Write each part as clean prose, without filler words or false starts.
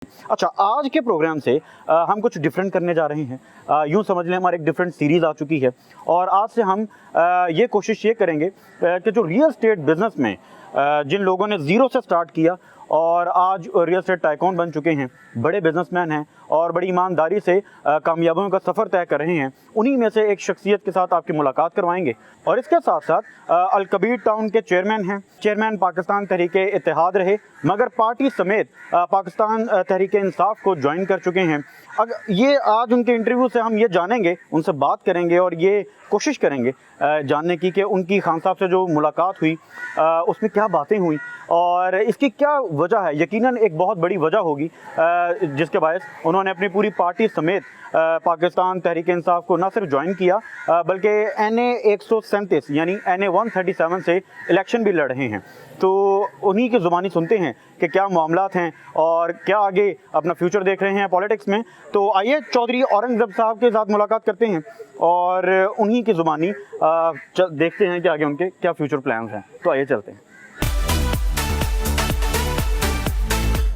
अच्छा, आज के प्रोग्राम से हम कुछ डिफरेंट करने जा रहे हैं। यूँ समझ लें हमारी एक डिफरेंट सीरीज़ आ चुकी है और आज से हम ये कोशिश ये करेंगे कि जो रियल एस्टेट बिज़नेस में जिन लोगों ने ज़ीरो से स्टार्ट किया और आज रियल एस्टेट टाइकून बन चुके हैं, बड़े बिजनेसमैन हैं और बड़ी ईमानदारी से कामयाबियों का सफ़र तय कर रहे हैं, उन्हीं में से एक शख्सियत के साथ आपकी मुलाकात करवाएंगे। और इसके साथ साथ अलकबीर टाउन के चेयरमैन हैं, चेयरमैन पाकिस्तान तहरीके इत्तेहाद रहे मगर पार्टी समेत पाकिस्तान तहरीके इंसाफ को ज्वाइन कर चुके हैं। अगर ये आज उनके इंटरव्यू से हम ये जानेंगे, उनसे बात करेंगे और ये कोशिश करेंगे जानने की कि उनकी खान साहब से जो मुलाकात हुई उसमें क्या बातें हुई और इसकी क्या वजह है। यकीनन एक बहुत बड़ी वजह होगी जिसके बायस उन्होंने अपनी पूरी पार्टी समेत पाकिस्तान तहरीक इंसाफ को न सिर्फ ज्वाइन किया बल्कि NA 137 यानी NA 137 से इलेक्शन भी लड़ रहे हैं। तो उन्हीं की ज़ुबानी सुनते हैं कि क्या मामलात हैं और क्या आगे अपना फ्यूचर देख रहे हैं पॉलिटिक्स में। तो आइए चौधरी औरंगज़ेब साहब के साथ मुलाकात करते हैं और उन्हीं की ज़ुबानी देखते हैं कि आगे उनके क्या फ्यूचर प्लान्स हैं। तो आइए चलते हैं।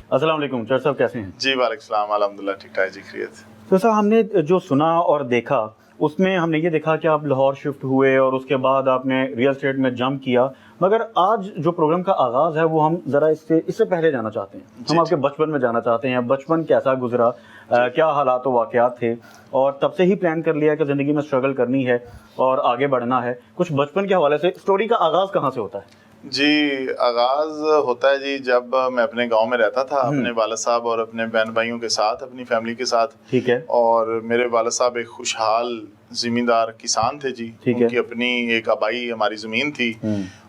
अस्सलाम वालेकुम चौधरी साहब, कैसे हैं? जी वालेकुम सलाम, अल्हम्दुलिल्लाह ठीक ठाक जी, खैरियत। तो सर, हमने जो सुना और देखा उसमें हमने ये देखा कि आप लाहौर शिफ्ट हुए और उसके बाद आपने रियल एस्टेट में जंप किया, मगर आज जो प्रोग्राम का आगाज़ है वो हम ज़रा इससे पहले जाना चाहते हैं। हम आपके बचपन में जाना चाहते हैं। बचपन कैसा गुजरा, क्या हालात व वाक़यात थे और तब से ही प्लान कर लिया कि ज़िंदगी में स्ट्रगल करनी है और आगे बढ़ना है। कुछ बचपन के हवाले से स्टोरी का आगाज़ कहाँ से होता है? जी, आगाज़ होता है जी जब मैं अपने गांव में रहता था अपने वालिद साहब और अपने बहन भाइयों के साथ, अपनी फैमिली के साथ। ठीक है। और मेरे वालिद साहब एक खुशहाल ज़मींदार किसान थे जी। उनकी अपनी एक आबाई हमारी ज़मीन थी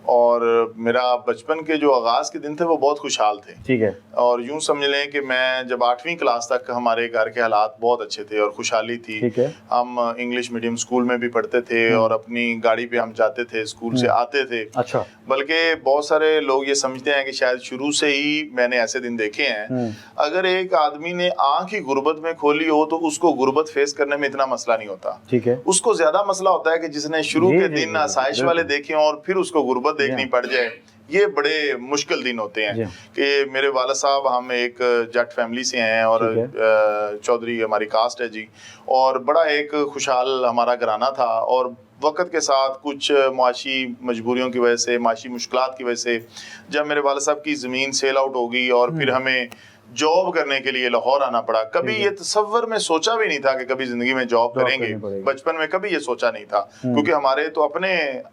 और मेरा बचपन के जो आगाज़ के दिन थे वो बहुत खुशहाल थे। ठीक है। और यूं समझ लें कि मैं जब 8वीं क्लास तक हमारे घर के हालात बहुत अच्छे थे और खुशहाली थी। ठीक है। हम इंग्लिश मीडियम स्कूल में भी पढ़ते थे और अपनी गाड़ी पे हम जाते थे, स्कूल से आते थे। अच्छा। बल्कि बहुत सारे लोग ये समझते हैं कि शायद शुरू से ही मैंने ऐसे दिन देखे हैं। अगर एक आदमी ने आंख ही गुर्बत में खोली हो तो उसको गुर्बत फेस करने में इतना मसला नहीं होता। ठीक है। उसको ज्यादा मसला होता है कि जिसने शुरू के दिन आसाइश वाले देखे और फिर उसको गुर्बत देखनी पड़ जाए। ये बड़े मुश्किल दिन होते हैं कि मेरे वालिद साहब, हम एक जट फैमिली से हैं और चौधरी हमारी कास्ट है जी, और बड़ा एक खुशहाल हमारा घराना था। और वक्त के साथ कुछ माशी मजबूरियों की वजह से, माशी मुश्किलात की वजह से जब मेरे वालिद साहब की ज़मीन सेल आउट हो गई और फिर हमें जॉब करने के लिए लाहौर आना पड़ा। कभी ये तसव्वुर में सोचा भी नहीं था कि कभी जिंदगी में जॉब करेंगे। बचपन में कभी ये सोचा नहीं था क्योंकि हमारे तो अपने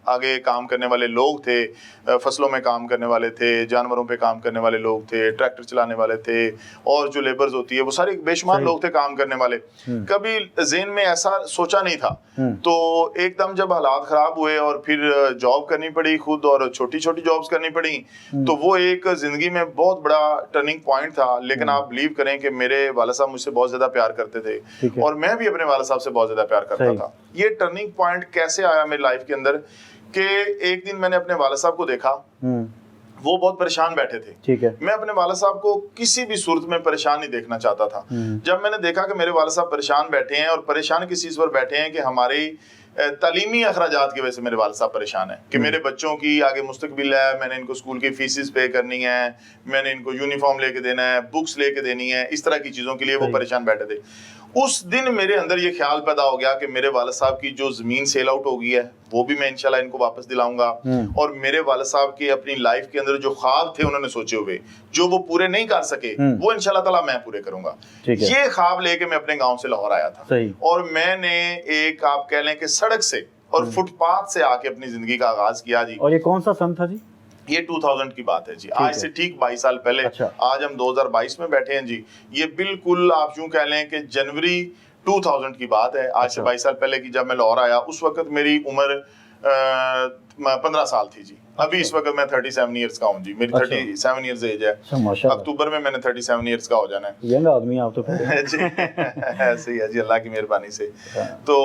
आगे काम करने वाले लोग थे, फसलों में काम करने वाले थे, जानवरों पे काम करने वाले लोग थे, ट्रैक्टर चलाने वाले थे और जो लेबर्स होती है वो सारे बेशुमार लोग थे काम करने वाले। कभी ज़हन में ऐसा सोचा नहीं था। तो एकदम जब हालात खराब हुए और फिर जॉब करनी पड़ी खुद और छोटी छोटी जॉब्स करनी पड़ी, तो वो एक जिंदगी में बहुत बड़ा टर्निंग पॉइंट था। लेकिन आप बिलीव करें कि मेरे वालिद साहब मुझसे बहुत ज्यादा प्यार करते थे और मैं भी अपने वालिद साहब से बहुत ज्यादा प्यार करता था। ये टर्निंग पॉइंट कैसे आया मेरी लाइफ के अंदर कि एक दिन मैंने अपने वालिद साहब को देखा, वो बहुत परेशान बैठे थे। ठीक है। मैं अपने वालिद साहब को किसी भी सूरत में परेशान नहीं देखना चाहता था। जब मैंने देखा कि मेरे वालिद साहब परेशान बैठे हैं और परेशान किस चीज पर बैठे हैं कि हमारी तालीमी अखराजात की वजह से मेरे वालिद साहब परेशान है कि मेरे बच्चों की आगे मुस्तकबिल है, मैंने इनको स्कूल की फीसिस पे करनी है, मैंने इनको यूनिफॉर्म लेके देना है, बुक्स लेके देनी है, इस तरह की चीज़ों के लिए वो परेशान बैठे थे। उस दिन मेरे अंदर ये ख्याल पैदा हो गया कि मेरे वालिद साहब की जो ज़मीन सेल आउट हो गई है वो भी मैं इंशाल्लाह इनको वापस दिलाऊंगा और मेरे वालिद साहब के अपनी लाइफ के अंदर जो ख्वाब थे उन्होंने सोचे हुए, जो वो पूरे नहीं कर सके, वो इंशाल्लाह ताला मैं पूरे करूंगा। ये ख्वाब लेके मैं अपने गाँव से लाहौर आया था और मैंने एक, आप कह लें कि सड़क से और फुटपाथ से आके अपनी जिंदगी का आगाज किया जी। और ये कौन सा सन था जी? ये 2000 की बात है जी, आज से ठीक 22 साल पहले। अच्छा। आज हम 2022 में बैठे हैं जी। ये बिल्कुल आप यूं कह लें कि जनवरी 2000 की बात है। आज से 22 साल पहले की जब मैं लाहौर आया, उस वक्त मेरी उम्र 15 साल थी जी। अभी इस वक्त मैं 37 इयर्स का हूँ जी, मेरी 37 इयर्स एज है। अक्टूबर में मैंने 37 इयर्स का हो जाना है। यंग आदमी आप तो जी ऐसे ही है जी, अल्लाह की मेहरबानी से। तो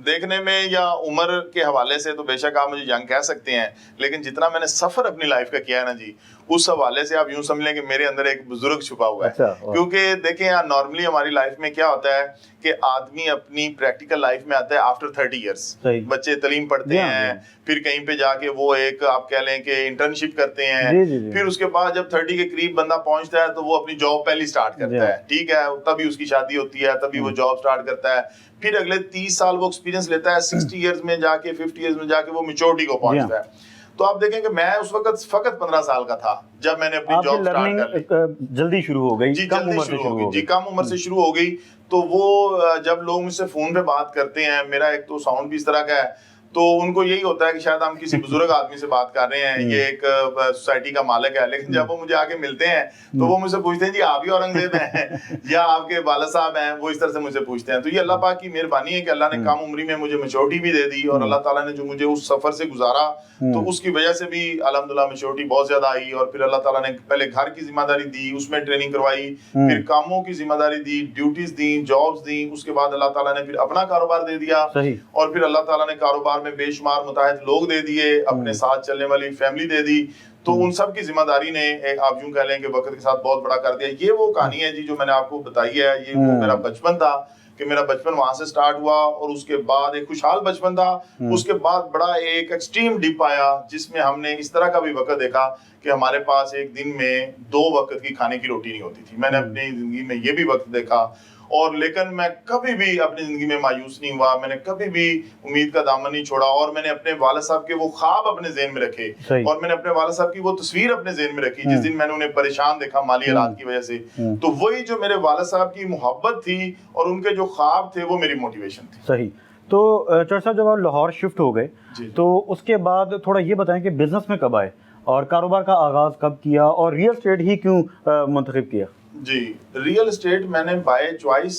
देखने में या उम्र के हवाले से तो बेशक आप मुझे यंग कह सकते हैं, लेकिन जितना मैंने सफर अपनी लाइफ का किया है ना जी, उस हवाले से आप यूं समझ लें कि मेरे अंदर एक बुजुर्ग छुपा हुआ है। क्योंकि देखें यार, नॉर्मली हमारी लाइफ में क्या होता है कि आदमी अपनी प्रैक्टिकल लाइफ में आता है आफ्टर 30 इयर्स। बच्चे तालीम पढ़ते हैं, پھر کہیں پہ جا کے وہ ایک آپ کہہ لیں کہ انٹرنشپ کرتے ہیں، پھر اس کے بعد جب 30 کے قریب بندہ پہنچتا ہے تو وہ اپنی جاب پہلی سٹارٹ کرتا ہے، ٹھیک ہے، تبھی اس کی شادی ہوتی ہے، تبھی وہ جاب سٹارٹ کرتا ہے، پھر اگلے 30 سال وہ ایکسپیرینس لیتا ہے، 60 ایئرز میں جا کے 50 ایئرز میں جا کے وہ میچورٹی کو پہنچتا ہے۔ تو آپ دیکھیں کہ میں اس وقت فقط 15 سال کا تھا جب میں نے اپنی جاب سٹارٹ کر لی، جلدی شروع ہو گئی، جی جلدی شروع ہو گئی، جی کم عمر سے شروع ہو گئی۔ تو وہ جب لوگ مجھ سے فون پہ بات کرتے ہیں، میرا ایک تو ساؤنڈ بھی اس طرح کا ہے، تو ان کو یہی ہوتا ہے کہ شاید ہم کسی بزرگ آدمی سے بات کر رہے ہیں، یہ ایک سوسائٹی کا مالک ہے، لیکن جب وہ مجھے آ کے ملتے ہیں تو وہ مجھ سے پوچھتے ہیں جی آپ ہی اورنگزیب ہیں یا آپ کے والد صاحب ہیں، وہ اس طرح سے مجھ سے پوچھتے ہیں۔ تو یہ اللہ پاک کی مہربانی ہے کہ اللہ نے کم عمری میں مجھے میچورٹی بھی دے دی، اور اللہ تعالیٰ نے جو مجھے اس سفر سے گزارا تو اس کی وجہ سے بھی الحمدللہ میچورٹی بہت زیادہ آئی، اور پھر اللہ تعالیٰ نے پہلے گھر کی ذمہ داری دی، اس میں ٹریننگ کروائی، پھر کاموں کی ذمہ داری دی، ڈیوٹیز دی، جابز دی، اس کے بعد اللہ تعالیٰ نے پھر اپنا کاروبار دے دیا، اور پھر اللہ تعالیٰ نے کاروبار میں بے شمار لوگ دے دیے، اپنے ساتھ چلنے والی فیملی دے دی، تو ان سب کی ذمہ داری نے آپ یوں کہہ لیں کہ وقت کے ساتھ بہت بڑا کر دیا۔ یہ وہ کہانی ہے جی جو میں نے آپ کو بتائی ہے، یہ وہ میرا بچپن تھا کہ میرا بچپن وہاں سے سٹارٹ ہوا، اور اس کے بعد ایک خوشحال بچپن تھا، اس کے بعد بڑا ایک ایکسٹریم ڈپ آیا جس میں ہم نے اس طرح کا بھی وقت دیکھا کہ ہمارے پاس ایک دن میں 2 وقت کی کھانے کی روٹی نہیں ہوتی تھی۔ میں نے اپنی زندگی میں یہ بھی وقت دیکھا، اور لیکن میں کبھی بھی اپنی زندگی میں مایوس نہیں ہوا، میں نے کبھی بھی امید کا دامن نہیں چھوڑا، اور میں نے اپنے والد صاحب کے وہ خواب اپنے ذہن میں رکھے، اور میں نے اپنے والد صاحب کی وہ تصویر اپنے ذہن میں رکھی جس دن میں نے انہیں پریشان دیکھا مالی حالات کی وجہ سے، تو وہی جو میرے والد صاحب کی محبت تھی اور ان کے جو خواب تھے وہ میری موٹیویشن تھی۔ صحیح۔ تو چور صاحب جب آپ لاہور شفٹ ہو گئے تو اس کے بعد تھوڑا یہ بتائیں کہ بزنس میں کب آئے اور کاروبار کا آغاز کب کیا، اور ریئل اسٹیٹ ہی کیوں منتخب کیا؟ جی ریئل اسٹیٹ میں نے بائی چوائس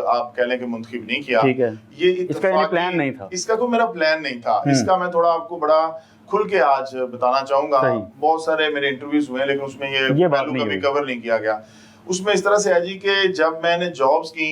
آپ کہہ لیں کہ منتخب نہیں کیا، ٹھیک ہے، یہ اس کا پلان نہیں تھا، اس کا کوئی میرا پلان نہیں تھا، اس کا میں تھوڑا آپ کو بڑا کھل کے آج بتانا چاہوں گا۔ بہت سارے میرے انٹرویوز ہوئے لیکن اس میں یہ پہلو کبھی کور نہیں کیا گیا۔ اس میں اس طرح سے ہے جی کہ جب میں نے جابز کی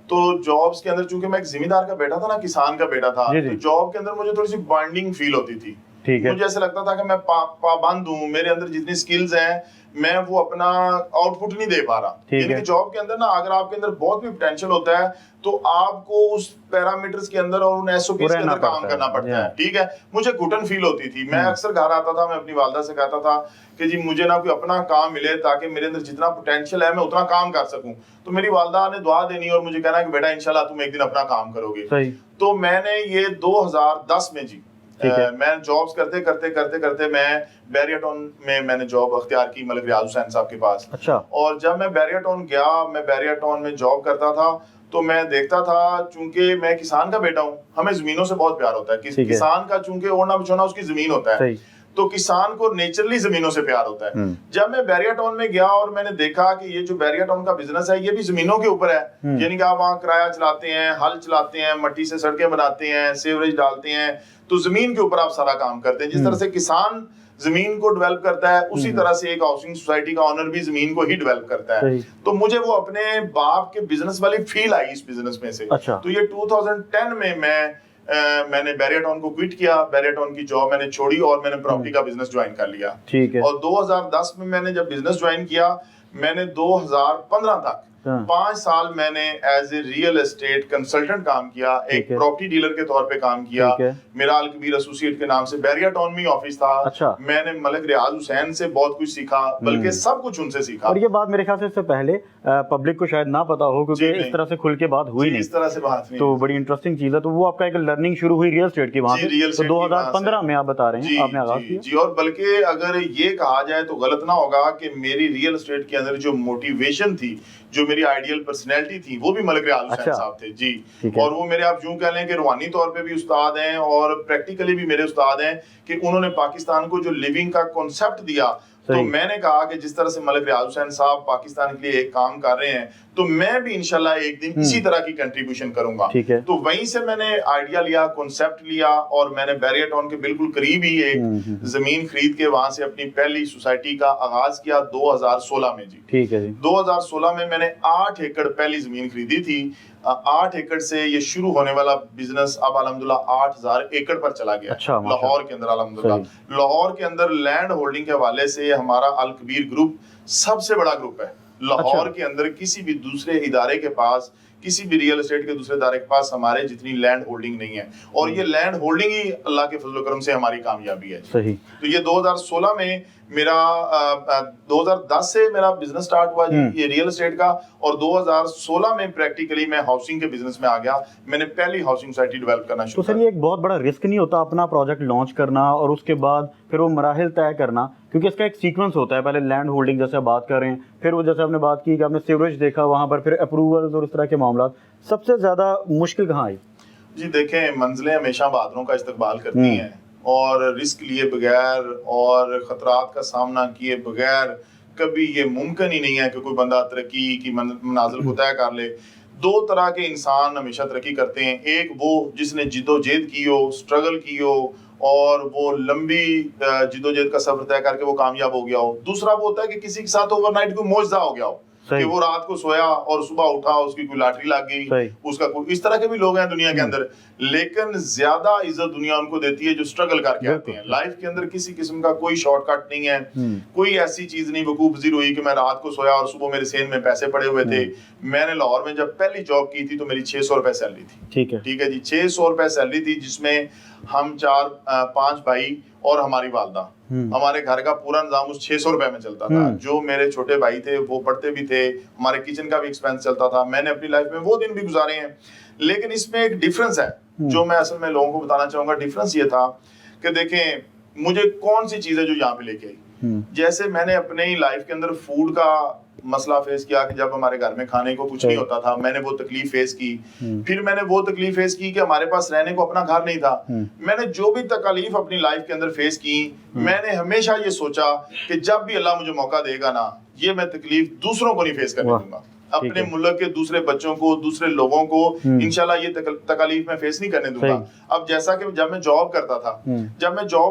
تو جابز کے اندر چونکہ میں ایک ذمہ دار کا بیٹا تھا نا، کسان کا بیٹا تھا، تو جاب کے اندر مجھے تھوڑی سی بانڈنگ فیل ہوتی تھی، مجھے ایسا لگتا تھا کہ میں پابند ہوں، میرے اندر جتنی سکلز ہیں میں وہ اپنا آؤٹ پٹ نہیں دے پا رہا۔ یعنی کہ جاب کے اندر نا اگر آپ کے اندر بہت بھی پوٹینشیل ہوتا ہے تو آپ کو اس پیرامیٹرز کے اندر اور ان ایس او پیز کے اندر کام کرنا پڑتا ہے، ٹھیک ہے۔ مجھے گھٹن فیل ہوتی تھی، میں اکثر گھر آتا تھا، میں اپنی والدہ سے کہتا تھا کہ جی مجھے نا کوئی اپنا کام ملے تاکہ میرے اندر جتنا پوٹینشیل ہے میں اتنا کام کر سکوں۔ تو میری والدہ نے دعا دینی اور مجھے کہنا کہ بیٹا انشاءاللہ تم ایک دن اپنا کام کرو گے۔ تو میں نے یہ 2010 میں جی میں جابز کرتے کرتے میں بیریا ٹاؤن میں نے جاب اختیار کی ملک ریاض حسین صاحب کے پاس۔ اور جب میں بیریا ٹاؤن گیا، میں بیریا ٹاؤن میں جاب کرتا تھا تو میں دیکھتا تھا، چونکہ میں کسان کا بیٹا ہوں، ہمیں زمینوں سے بہت پیار ہوتا ہے، کسان کا چونکہ اوڑھنا بچھونا اس کی زمین ہوتا ہے، تو کسان کو نیچرلی زمینوں سے پیار ہوتا ہے۔ جب میں بیریا ٹاؤن میں گیا اور میں نے دیکھا کہ یہ جو بیریا ٹاؤن کا بزنس ہے یہ بھی زمینوں کے اوپر ہے، یعنی کہ آپ وہاں کرایہ چلاتے ہیں، ہل چلاتے ہیں، مٹی سے سڑکیں بناتے ہیں، سیوریج ڈالتے ہیں، تو زمین کے اوپر آپ سارا کام کرتے ہیں۔ جس طرح سے کسان زمین کو ڈیولپ کرتا ہے اسی طرح سے ایک ہاؤسنگ سوسائٹی کا آنر بھی زمین کو ہی ڈیولپ کرتا ہے۔ تو مجھے وہ اپنے باپ کے بزنس والی فیل آئی اس بزنس میں سے۔ تو یہ 2010 میں میں نے بیریا ٹاؤن کو کوئٹ کیا، بیریا ٹاؤن کی جاب میں نے چھوڑی اور میں نے پراپرٹی کا بزنس جوائن کر لیا۔ اور 2010 میں میں نے جب بزنس جوائن کیا، میں نے 2015 تک 5 سال میں نے as a real estate consultant کام کیا، ایک پراپرٹی ڈیلر کے طور پہ کام کیا۔ میرا الکبیر ایسوسیٹ کے نام سے بیریا ٹاؤن میں آفس تھا۔ میں نے ملک ریاض حسین سے بہت کچھ سیکھا، بلکہ سب کچھ ان سے سیکھا۔ اور یہ بات میرے خیال سے اس سے پہلے پبلک کو شاید نہ پتا ہو کیونکہ اس طرح سے کھل کے بات ہوئی نہیں، اس طرح سے بات نہیں، تو بڑی انٹرسٹنگ چیز ہے۔ تو وہ آپ کا ایک لرننگ شروع ہوئی ریئل اسٹیٹ کی وہاں سے، تو 2015 میں آپ بتا رہے ہیں آپ نے آغاز کیا۔ جی، اور بلکہ اگر یہ کہا جائے تو غلط نہ ہوگا کہ میری ریئل اسٹیٹ کے اندر جو موٹیویشن تھی، جو میری آئیڈیل پرسنالٹی تھی، وہ بھی ملک ریاض حسین صاحب تھے جی۔ اور وہ میرے آپ یوں کہہ لیں کہ روحانی طور پہ بھی استاد ہیں اور پریکٹیکلی بھی میرے استاد ہیں کہ انہوں نے پاکستان کو جو لیونگ کا کانسیپٹ دیا، تو میں نے کہا کہ جس طرح سے ملک ریاض حسین صاحب پاکستان کے لیے ایک کام کر رہے ہیں تو میں بھی انشاءاللہ ایک دن اسی طرح کی کنٹریبیوشن کروں گا۔ تو وہیں سے میں نے آئیڈیا لیا، کانسیپٹ لیا، اور میں نے بیریا ٹاؤن کے بالکل قریب ہی ایک زمین خرید کے وہاں سے اپنی پہلی سوسائٹی کا آغاز کیا 2016 میں جی۔ 2016 میں نے 8 ایکڑ پہلی زمین خریدی تھی۔ 8 ایکڑ سے یہ شروع ہونے والا بزنس اب الحمدللہ 8000 ایکڑ پر چلا گیا لاہور کے اندر۔ الحمدللہ لاہور کے اندر لینڈ ہولڈنگ کے حوالے سے ہمارا الکبیر گروپ سب سے بڑا گروپ ہے۔ لاہور کے اندر کسی بھی دوسرے ادارے کے پاس किसी भी रियल एस्टेट के दूसरे दायरे के पास हमारे जितनी लैंड होल्डिंग नहीं है, और ये लैंड होल्डिंग ही अल्लाह के फजल करम से हमारी कामयाबी है। सही। तो ये 2016 में मेरा 2010 से मेरा बिजनेस स्टार्ट हुआ जी ये रियल एस्टेट का, और 2016 में प्रैक्टिकली मैं हाउसिंग के बिजनेस में आ गया। मैंने पहली हाउसिंग सोसाइटी डेवलप करना शुरू तो सर ये एक बहुत बड़ा रिस्क नहीं होता अपना प्रोजेक्ट लॉन्च करना और उसके बाद फिर वो मराहिल तय करना, क्योंकि इसका एक सीक्वेंस होता है, पहले लैंड होल्डिंग जैसे आप बात कर रहे हैं, फिर वो जैसे आपने बात की कि आपने सीवरेज देखा वहाँ पर, फिर अप्रूवल्स और इस तरह के मामला, सबसे ज़्यादा मुश्किल कहाँ आई? जी देखें, मंजिलें हमेशा बहादुरों का इस्तकबाल करती हैं, और रिस्क लिए बगैर और खतरात का सामना किए बगैर कभी ये मुमकिन ही नहीं है कि कोई बंदा तरक्की की मनाजिल को तय कर ले। दो तरह के इंसान हमेशा तरक्की करते हैं, एक वो जिसने जिद्दोजहद की हो, स्ट्रगल की हो, और वो लंबी जिद्दोजहद का सफर तय करके वो कामयाब हो गया हो। दूसरा वो होता है कि किसी के साथ ओवरनाइट कोई मौजज़ा हो गया हो, कि वो रात को सोया और सुबह उठा, उसकी कोई लॉटरी लग गई, उसका कोई, इस तरह के भी लोग हैं दुनिया के अंदर। लेकिन ज्यादा इज्जत दुनिया उनको देती है जो स्ट्रगल करके आते हैं। लाइफ के अंदर किसी किस्म का कोई शॉर्टकट नहीं है, कोई ऐसी चीज नहीं वकूफ पजीर हुई कि मैं रात को सोया और सुबह मेरे सेन में पैसे पड़े हुए थे। मैंने लाहौर में जब पहली जॉब की थी तो मेरी 600 रुपए सैलरी थी। ठीक है जी, 600 रुपए सैलरी थी, जिसमें हम 4-5 भाई और हमारी वालदा, हमारे घर का पूरा निजाम उस 600 रुपए में चलता था। जो मेरे छोटे भाई थे वो पढ़ते भी थे, हमारे किचन का भी एक्सपेंस चलता था। मैंने अपनी लाइफ में वो दिन भी गुजारे हैं। लेकिन इसमें एक डिफरेंस है जो मैं असल में लोगों को बताना चाहूंगा। डिफरेंस ये था कि देखें मुझे कौन सी चीज है जो यहाँ पे लेके आई। जैसे मैंने अपने ही लाइफ के अंदर फूड का मसला फेस किया कि जब हमारे घर में खाने को कुछ नहीं होता था, मैंने वो तकलीफ फेस की। फिर मैंने वो तकलीफ फेस की कि हमारे पास रहने को अपना घर नहीं था। मैंने जो भी तकलीफ अपनी लाइफ के अंदर फेस की, मैंने हमेशा ये सोचा कि जब भी अल्लाह मुझे मौका देगा ना, ये मैं तकलीफ दूसरों को नहीं फेस करने दूंगा। अपने मुल्क के दूसरे बच्चों को, दूसरे लोगों को इंशाल्लाह ये तकलीफ मैं फेस नहीं करने दूंगा। अब जैसा कि जब मैं जॉब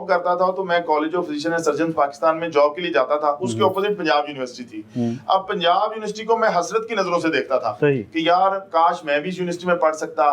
करता था तो मैं college of physician and surgeon Pakistan में जॉब के लिए जाता था। उसके ऑपोजिट पंजाब यूनिवर्सिटी थी। अब पंजाब यूनिवर्सिटी को मैं हसरत की नजरों से देखता था कि यार काश मैं भी यूनिवर्सिटी में पढ़ सकता।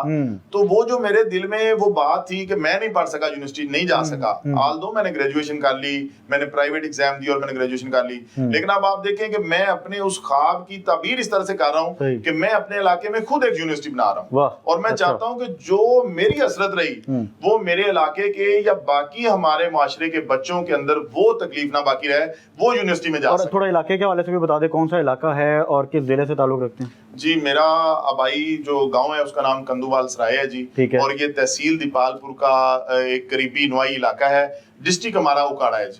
तो वो जो मेरे दिल में वो बात थी कि मैं नहीं पढ़ सका, यूनिवर्सिटी नहीं जा सका। ऑल्दो मैंने ग्रेजुएशन कर ली, मैंने प्राइवेट एग्जाम दी और मैंने ग्रेजुएशन कर ली। लेकिन अब आप देखें कि मैं अपने उस ख्वाब की ताबीर इस तरह से कर रहा हूँ कि मैं अपने इलाके में खुद एक यूनिवर्सिटी बना रहा हूँ, और मैं चाहता हूँ कि जो मेरी हसरत रही वो मेरे इलाके के या बाकी हमारे माशरे के बच्चों के अंदर वो तकलीफ ना बाकी रहे, वो यूनिवर्सिटी में जा सके। थोड़ा इलाके के हवाले से भी बता दे, कौन सा इलाका है और किस जिले से ताल्लुक रखते हैं? जी, मेरा आबाई जो गांव है उसका नाम कंदूवाल सराय है जी, और ये तहसील दीपालपुर का एक करीबी नुआई इलाका है। डिस्ट्रिक्ट हमारा उकाड़ा है जी।